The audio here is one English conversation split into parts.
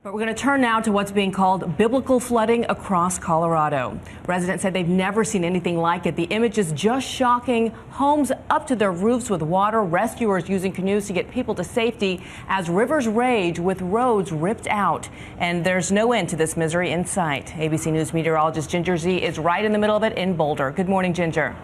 But we're going to turn now to what's being called biblical flooding across Colorado. Residents said they've never seen anything like it. The image is just shocking. Homes up to their roofs with water, rescuers using canoes to get people to safety as rivers rage with roads ripped out. And there's no end to this misery in sight. ABC News meteorologist Ginger Z is right in the middle of it in Boulder. Good morning, Ginger.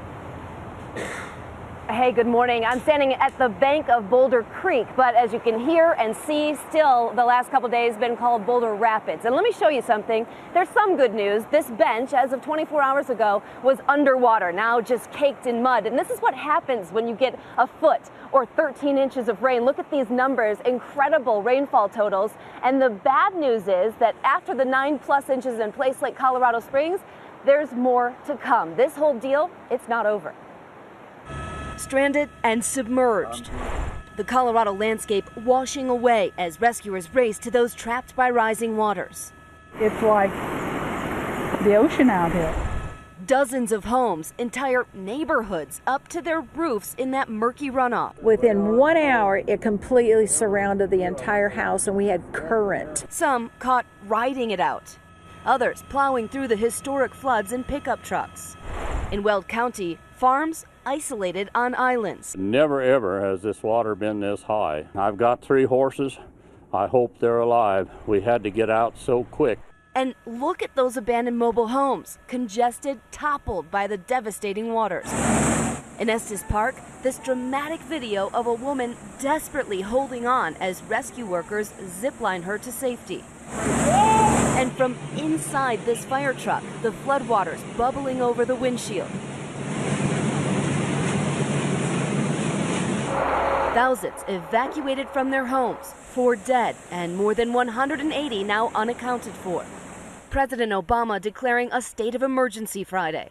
Hey, good morning. I'm standing at the bank of Boulder Creek, but as you can hear and see, still the last couple days been called Boulder Rapids. And let me show you something. There's some good news. This bench, as of 24 hours ago, was underwater, now just caked in mud. And this is what happens when you get a foot or 13 inches of rain. Look at these numbers, incredible rainfall totals. And the bad news is that after the 9+ inches in place like Colorado Springs, there's more to come. This whole deal, it's not over. Stranded and submerged. The Colorado landscape washing away as rescuers race to those trapped by rising waters. It's like the ocean out here. Dozens of homes, entire neighborhoods up to their roofs in that murky runoff. Within 1 hour, it completely surrounded the entire house and we had current. Some caught riding it out. Others plowing through the historic floods in pickup trucks. In Weld County, farms isolated on islands. Never ever has this water been this high. I've got 3 horses. I hope they're alive. We had to get out so quick. And look at those abandoned mobile homes, congested, toppled by the devastating waters. In Estes Park, this dramatic video of a woman desperately holding on as rescue workers zipline her to safety. And from inside this fire truck, the floodwaters bubbling over the windshield. Thousands evacuated from their homes, 4 dead, and more than 180 now unaccounted for. President Obama declaring a state of emergency Friday.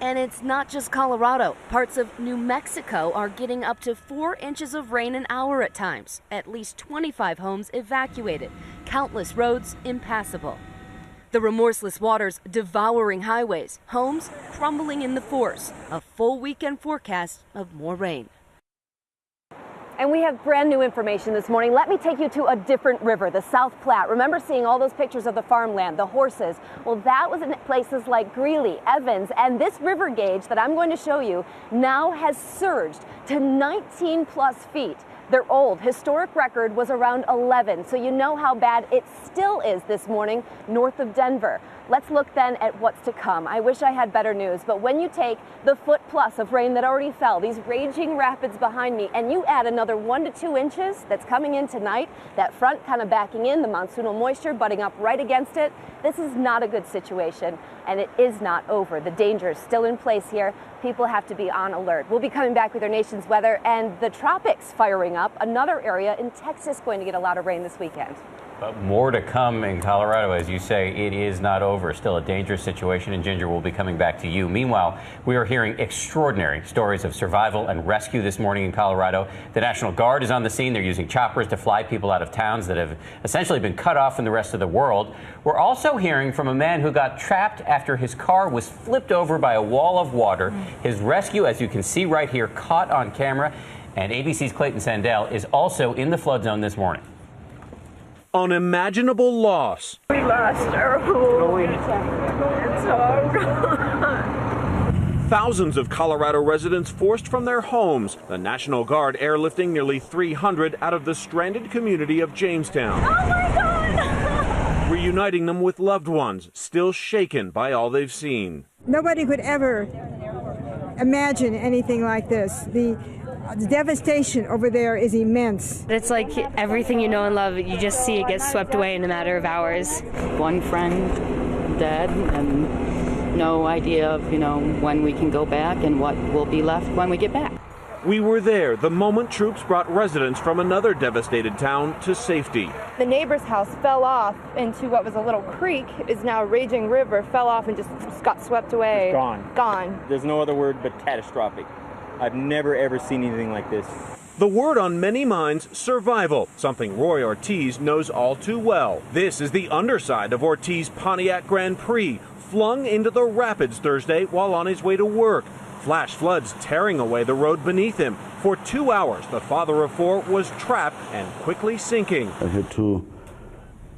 And it's not just Colorado. Parts of New Mexico are getting up to 4 inches of rain an hour at times. At least 25 homes evacuated, countless roads impassable. The remorseless waters devouring highways, homes crumbling in the force. A full weekend forecast of more rain. And we have brand new information this morning. Let me take you to a different river, the South Platte. Remember seeing all those pictures of the farmland, the horses? Well, that was in places like Greeley, Evans, and this river gauge that I'm going to show you now has surged to 19+ feet. Their old historic record was around 11, so you know how bad it still is this morning north of Denver. Let's look then at what's to come. I wish I had better news, but when you take the 1+ of rain that already fell, these raging rapids behind me, and you add another 1 to 2 inches that's coming in tonight, that front kind of backing in, the monsoonal moisture butting up right against it, this is not a good situation, and it is not over. The danger is still in place here. People have to be on alert. We'll be coming back with our nation's weather and the tropics firing up. Another area in Texas going to get a lot of rain this weekend. But more to come in Colorado. As you say, it is not over. Still a dangerous situation, and Ginger will be coming back to you. Meanwhile, we are hearing extraordinary stories of survival and rescue this morning in Colorado. The National Guard is on the scene. They're using choppers to fly people out of towns that have essentially been cut off from the rest of the world. We're also hearing from a man who got trapped after his car was flipped over by a wall of water. His rescue, as you can see right here, caught on camera. And ABC's Clayton Sandell is also in the flood zone this morning. Unimaginable loss. We lost our home. It's all gone. Thousands of Colorado residents forced from their homes. The National Guard airlifting nearly 300 out of the stranded community of Jamestown. Oh my God! Reuniting them with loved ones, still shaken by all they've seen. Nobody could ever imagine anything like this. The devastation over there is immense. It's like everything you know and love, you just see it get swept away in a matter of hours. One friend dead and no idea of, when we can go back and what will be left when we get back. We were there the moment troops brought residents from another devastated town to safety. The neighbor's house fell off into what was a little creek, is now a raging river, fell off and just got swept away. It's gone. Gone. There's no other word but catastrophic. I've never ever seen anything like this. The word on many minds, survival, something Roy Ortiz knows all too well. This is the underside of Ortiz Pontiac Grand Prix, flung into the rapids Thursday while on his way to work. Flash floods tearing away the road beneath him. For 2 hours, the father of 4 was trapped and quickly sinking. I had to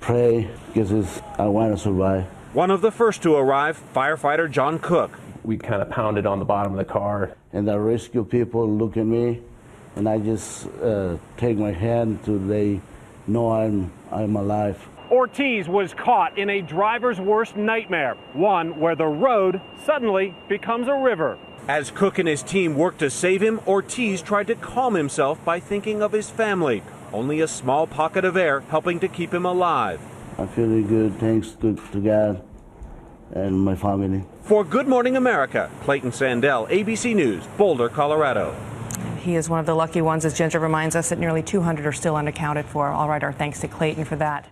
pray because I want to survive. One of the first to arrive, firefighter John Cook. We kind of pounded on the bottom of the car. And the rescue people look at me, and I just take my hand to they know I'm alive. Ortiz was caught in a driver's worst nightmare, one where the road suddenly becomes a river. As Cook and his team worked to save him, Ortiz tried to calm himself by thinking of his family. Only a small pocket of air helping to keep him alive. I'm feeling good, thanks to God and my family. For Good Morning America, Clayton Sandell, ABC News, Boulder, Colorado. He is one of the lucky ones, as Ginger reminds us that nearly 200 are still unaccounted for. All right, our thanks to Clayton for that.